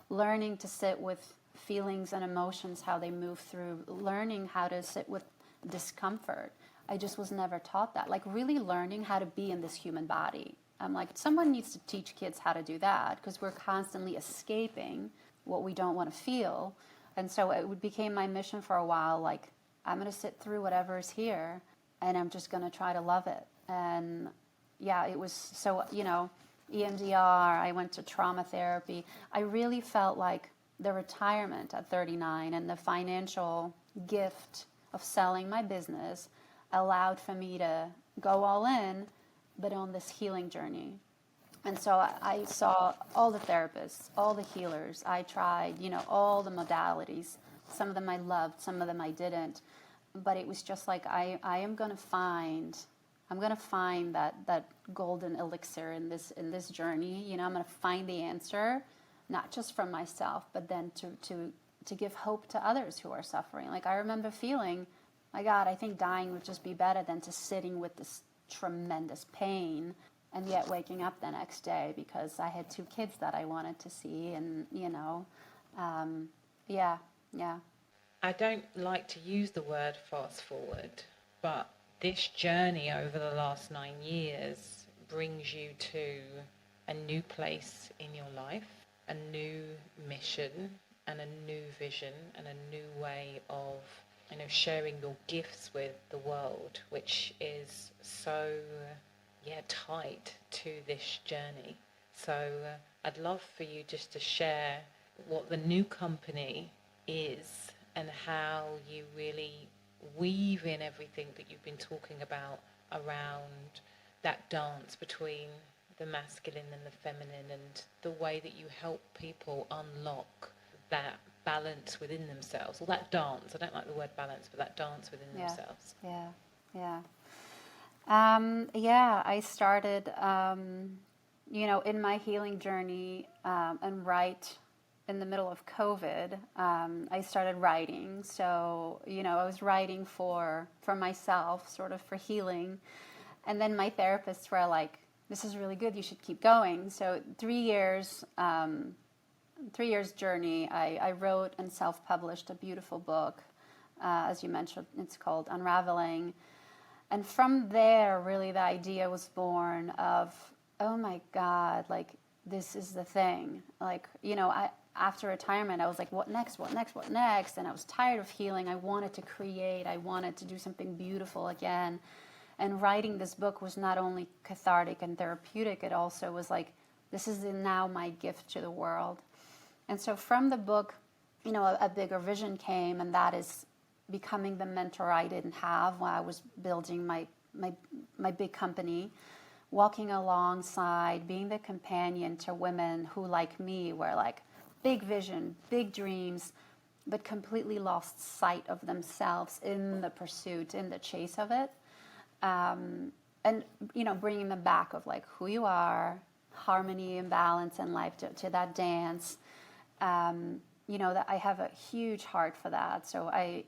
Learning to sit with feelings and emotions, how they move through, learning how to sit with discomfort. I just was never taught that. Like really learning how to be in this human body. I'm like, someone needs to teach kids how to do that, because we're constantly escaping what we don't want to feel. And so it became my mission for a while, like, I'm going to sit through whatever is here, and I'm just going to try to love it. And yeah, it was so, EMDR, I went to trauma therapy. I really felt like the retirement at 39 and the financial gift of selling my business allowed for me to go all in, but on this healing journey. And so I saw all the therapists, all the healers. I tried, all the modalities. Some of them I loved, some of them I didn't. But it was just like, I'm going to find that golden elixir in this journey. I'm going to find the answer, not just from myself, but then to give hope to others who are suffering. Like I remember feeling, my God, I think dying would just be better than to sitting with this tremendous pain and yet waking up the next day because I had 2 kids that I wanted to see. And, yeah. I don't like to use the word fast forward, but this journey over the last 9 years brings you to a new place in your life, a new mission and a new vision and a new way of sharing your gifts with the world, which is so tied to this journey. So I'd love for you just to share what the new company is and how you really weave in everything that you've been talking about around that dance between the masculine and the feminine, and the way that you help people unlock that balance within themselves, or that dance. I don't like the word balance, but that dance within themselves. I started, in my healing journey, and right in the middle of COVID, I started writing. So, I was writing for myself, sort of for healing. And then my therapists were like, this is really good, you should keep going. So 3 years journey, I wrote and self-published a beautiful book. As you mentioned, it's called Unravelling. And from there, really, the idea was born of, oh my God, like, this is the thing. Like, after retirement, I was like, what next, what next, what next? And I was tired of healing. I wanted to create. I wanted to do something beautiful again. And writing this book was not only cathartic and therapeutic, it also was like, this is now my gift to the world. And so from the book, a bigger vision came, and that is becoming the mentor I didn't have while I was building my big company, walking alongside, being the companion to women who, like me, were like big vision, big dreams, but completely lost sight of themselves in the pursuit, in the chase of it. And, bringing them back of like who you are, harmony and balance in life, to that dance. That I have a huge heart for that. So I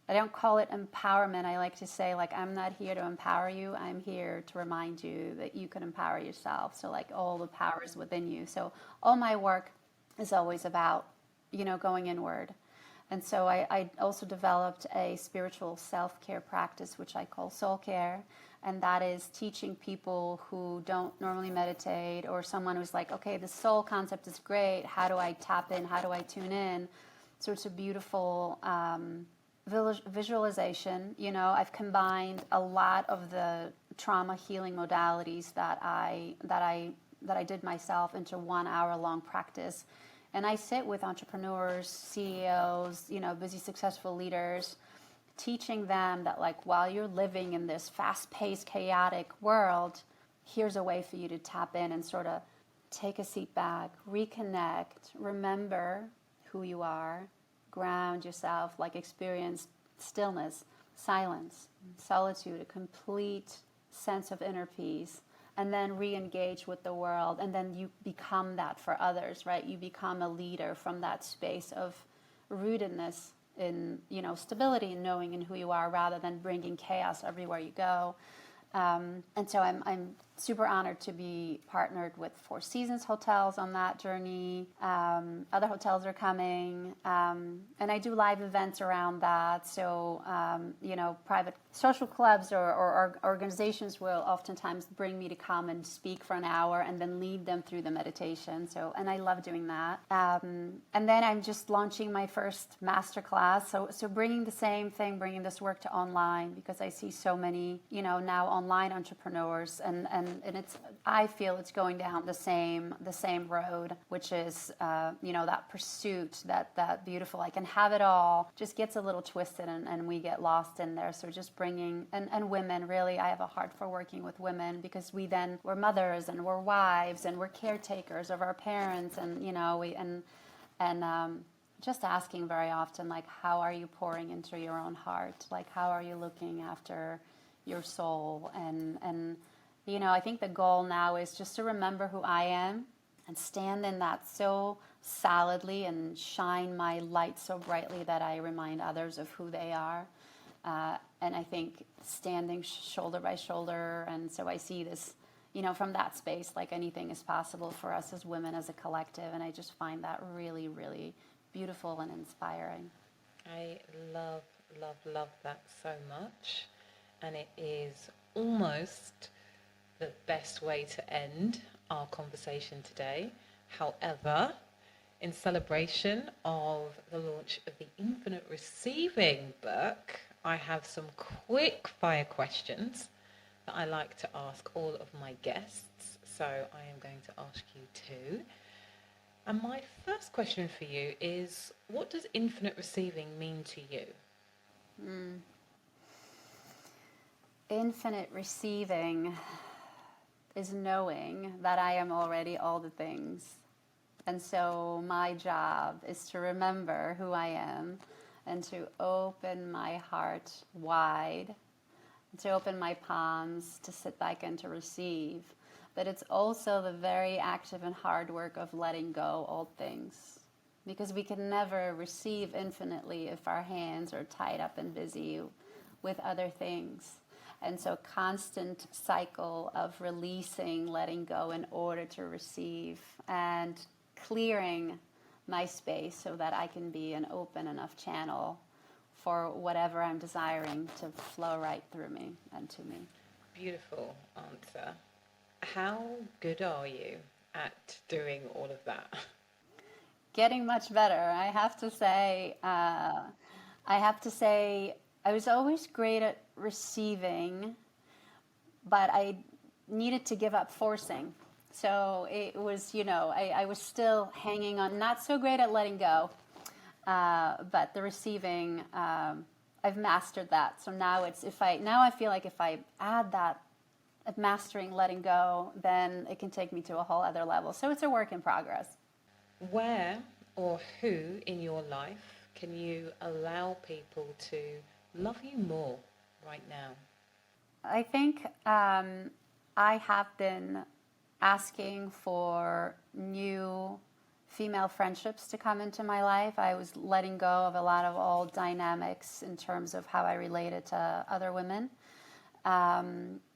don't call it empowerment. I like to say, like, I'm not here to empower you. I'm here to remind you that you can empower yourself. So like all the power is within you. So all my work is always about, going inward. And so I also developed a spiritual self-care practice, which I call soul care. And that is teaching people who don't normally meditate, or someone who's like, okay, the soul concept is great. How do I tap in? How do I tune in? So it's a beautiful visualization. I've combined a lot of the trauma healing modalities that I did myself into 1 hour long practice. And I sit with entrepreneurs, CEOs, busy, successful leaders, teaching them that, like, while you're living in this fast-paced, chaotic world, here's a way for you to tap in and sort of take a seat back, reconnect, remember who you are, ground yourself, like experience stillness, silence, solitude, a complete sense of inner peace, and then re-engage with the world. And then you become that for others, right? You become a leader from that space of rootedness in, stability and knowing in who you are, rather than bringing chaos everywhere you go. And so I'm super honored to be partnered with Four Seasons Hotels on that journey. Other hotels are coming, and I do live events around that. So, private social clubs or organizations will oftentimes bring me to come and speak for an hour and then lead them through the meditation. So, and I love doing that. And then I'm just launching my first masterclass. So bringing the same thing, bringing this work to online, because I see so many, now online entrepreneurs, and I feel it's going down the same road, which is that pursuit, that beautiful, I can have it all, just gets a little twisted, and we get lost in there. So just bringing, and women, really, I have a heart for working with women, because we're mothers and we're wives and we're caretakers of our parents, and just asking very often, like, how are you pouring into your own heart? Like, how are you looking after your soul? And I think the goal now is just to remember who I am and stand in that so solidly and shine my light so brightly that I remind others of who they are. And I think standing shoulder by shoulder, and so I see this, from that space, like anything is possible for us as women, as a collective, and I just find that really, really beautiful and inspiring. I love, love, love that so much. And it is almost the best way to end our conversation today. However, in celebration of the launch of the Infinite Receiving book, I have some quick fire questions that I like to ask all of my guests. So I am going to ask you too. And my first question for you is, what does infinite receiving mean to you? Infinite receiving is knowing that I am already all the things. And so my job is to remember who I am, and to open my heart wide, to open my palms, to sit back and to receive. but it's also the very active and hard work of letting go old things. Because we can never receive infinitely if our hands are tied up and busy with other things. And so, constant cycle of releasing, letting go in order to receive, and clearing my space so that I can be an open enough channel for whatever I'm desiring to flow right through me and to me. Beautiful answer. How good are you at doing all of that? Getting much better. I have to say, I was always great at receiving, but I needed to give up forcing. So it was, I was still hanging on, not so great at letting go, but the receiving, I've mastered that. So now I feel like if I add that at mastering letting go, then it can take me to a whole other level. So it's a work in progress. Where or who in your life can you allow people to love you more right now? I think I have been asking for new female friendships to come into my life. I was letting go of a lot of old dynamics in terms of how I related to other women.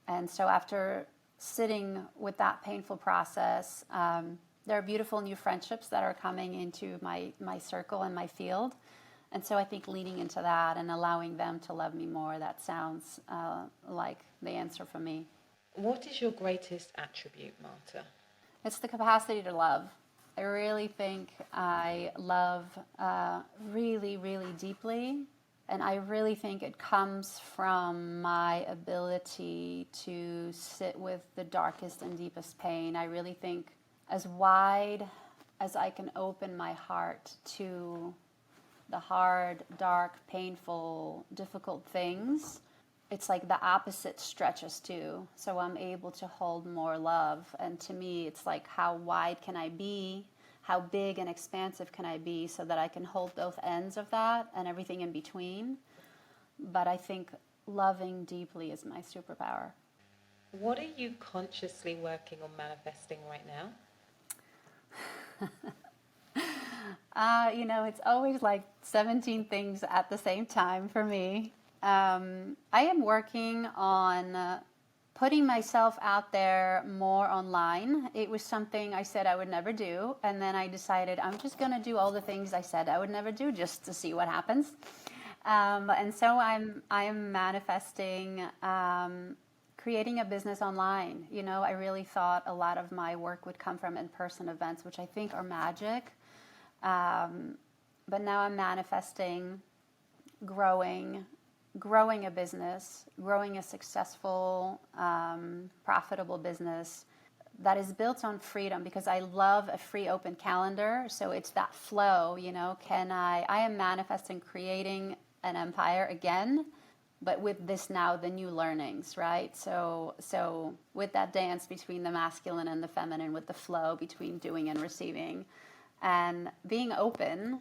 And so after sitting with that painful process, there are beautiful new friendships that are coming into my circle and my field. And so I think leaning into that and allowing them to love me more, that sounds like the answer for me. What is your greatest attribute, Marta? It's the capacity to love. I really think I love really, really deeply. And I really think it comes from my ability to sit with the darkest and deepest pain. I really think as wide as I can open my heart to the hard, dark, painful, difficult things, it's like the opposite stretches too. So I'm able to hold more love. And to me, it's like, how wide can I be? How big and expansive can I be so that I can hold both ends of that and everything in between? But I think loving deeply is my superpower. What are you consciously working on manifesting right now? It's always like 17 things at the same time for me. I am working on putting myself out there more online. It was something I said I would never do, and then I decided I'm just going to do all the things I said I would never do just to see what happens. And so I am manifesting creating a business online. I really thought a lot of my work would come from in-person events, which I think are magic. But now I'm manifesting growing a business, growing a successful, profitable business that is built on freedom, because I love a free open calendar. So it's that flow, I am manifesting creating an empire again, but with this now, the new learnings, right? So with that dance between the masculine and the feminine, with the flow between doing and receiving, and being open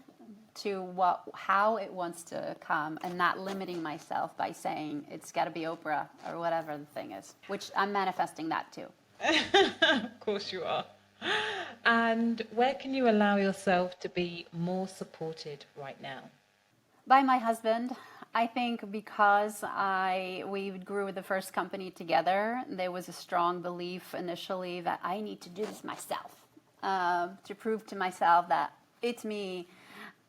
to how it wants to come, and not limiting myself by saying it's got to be Oprah or whatever the thing is, which I'm manifesting that too. Of course you are. And where can you allow yourself to be more supported right now? By my husband. I think because we grew the first company together, there was a strong belief initially that I need to do this myself, to prove to myself that it's me.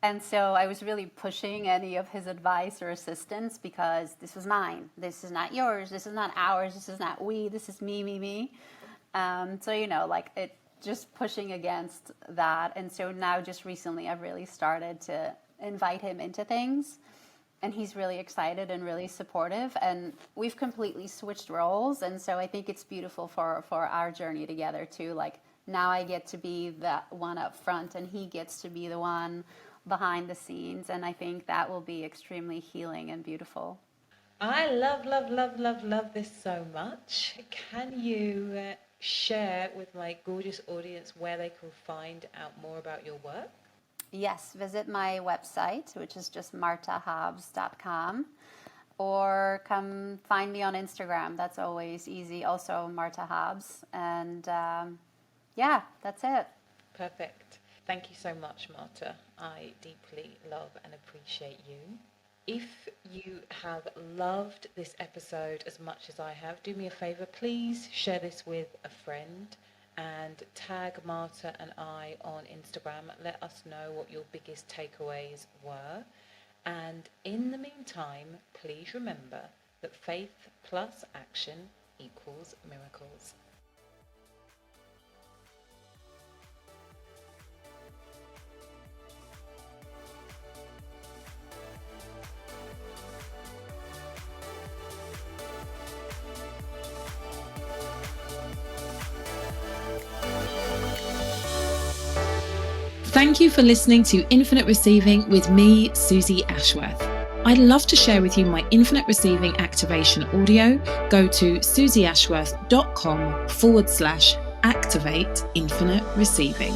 And so I was really pushing any of his advice or assistance, because this was mine. This is not yours. This is not ours. This is not we. This is me, me, me. It just pushing against that. And so now just recently I've really started to invite him into things. And he's really excited and really supportive. And we've completely switched roles. And so I think it's beautiful for our journey together too. Like, now I get to be the one up front and he gets to be the one behind the scenes. And I think that will be extremely healing and beautiful. I love, love, love, love, love this so much. Can you share with my gorgeous audience where they can find out more about your work? Yes, visit my website, which is just martahobbs.com, or come find me on Instagram. That's always easy. Also, Marta Hobbs. And yeah, that's it. Perfect. Thank you so much, Marta. I deeply love and appreciate you. If you have loved this episode as much as I have, do me a favor, please share this with a friend and tag Marta and I on Instagram. Let us know what your biggest takeaways were. And in the meantime, please remember that faith plus action equals miracles. Thank you for listening to Infinite Receiving with me, Susie Ashworth. I'd love to share with you my Infinite Receiving activation audio. Go to susieashworth.com/activate infinite receiving.